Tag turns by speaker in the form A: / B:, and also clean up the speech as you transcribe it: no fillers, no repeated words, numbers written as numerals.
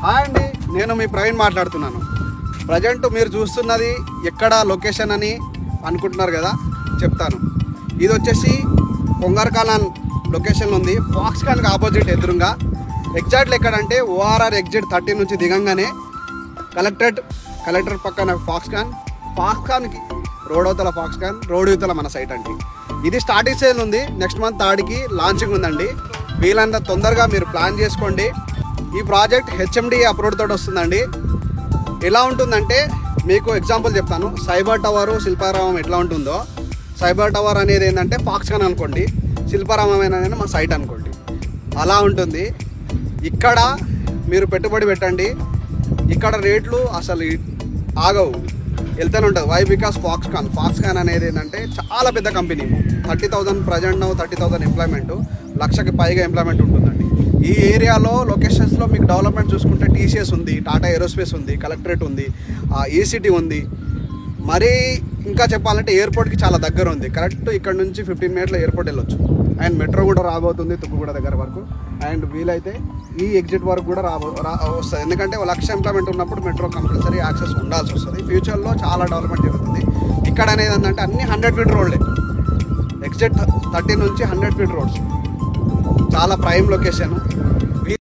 A: Hi అండి, నేను మీ ప్రవీణ్ మాట్లాడుతున్నాను. ప్రజెంట్ మీరు చూస్తున్నది ఎక్కడ లొకేషన్ అని అనుకుంటున్నారు కదా, చెప్తాను. ఇది వచ్చేసి పొంగర్కాలాన్ లొకేషన్లో ఉంది. ఫాక్స్కాన్కి ఆపోజిట్ ఎదురుగా. ఎగ్జాక్ట్లీ ఎక్కడంటే ఓఆర్ఆర్ ఎగ్జిట్ 30 నుంచి దిగంగానే కలెక్టర్ పక్కన ఫాక్స్కాన్కి రోడ్ అవతల ఫాక్స్కాన్, రోడ్ యువతల మన సైట్ అండి. ఇది స్టార్టింగ్ స్టేజ్ ఉంది. నెక్స్ట్ మంత్ 3కి లాంచింగ్ ఉందండి. వీళ్ళంతా తొందరగా మీరు ప్లాన్ చేసుకోండి. ఈ ప్రాజెక్ట్ హెచ్ఎండి అప్రూవ్డ్ తోటి వస్తుందండి. ఎలా ఉంటుందంటే మీకు ఎగ్జాంపుల్ చెప్తాను. సైబర్ టవర్, శిల్పారామం ఎట్లా ఉంటుందో, సైబర్ టవర్ అనేది ఏంటంటే ఫాక్స్కాన్ అనుకోండి, శిల్పారామం అనేది మా సైట్ అనుకోండి, అలా ఉంటుంది. ఇక్కడ మీరు పెట్టుబడి పెట్టండి. ఇక్కడ రేట్లు అసలు ఆగవు, వెళ్తూనే ఉంటుంది. వై? బికాస్ ఫాక్స్కాన్ అనేది ఏంటంటే చాలా పెద్ద కంపెనీ. 30,000 ప్రజెంట్ 30,000 ఎంప్లాయ్మెంట్, 1,00,000కి పైగా ఎంప్లాయ్మెంట్ ఉంటుందండి. ఈ ఏరియాలో లొకేషన్స్లో మీకు డెవలప్మెంట్ చూసుకుంటే టీసీఎస్ ఉంది, టాటా ఏరోస్పేస్ ఉంది, కలెక్టరేట్ ఉంది, ఈసీటీ ఉంది. మరీ ఇంకా చెప్పాలంటే ఎయిర్పోర్ట్కి చాలా దగ్గర ఉంది. కరెక్ట్ ఇక్కడ నుంచి 15 మినిట్ల ఎయిర్పోర్ట్ వెళ్ళొచ్చు. అండ్ మెట్రో కూడా రాబోతుంది తుక్కుగూడ దగ్గర వరకు. అండ్ వీలైతే ఈ ఎగ్జిట్ వరకు కూడా వస్తుంది. ఎందుకంటే 1,00,000 ఎంప్లాయ్మెంట్ ఉన్నప్పుడు మెట్రో కంపల్సరీ యాక్సెస్ ఉండాల్సి వస్తుంది. ఫ్యూచర్లో చాలా డెవలప్మెంట్ జరుగుతుంది. ఇక్కడ అనేది ఏంటంటే అన్ని 100 ఫీట్ రోడ్లే. ఎగ్జిట్ 30 నుంచి 100 ఫీట్ రోడ్స్. చాలా ప్రైమ్ లొకేషన్.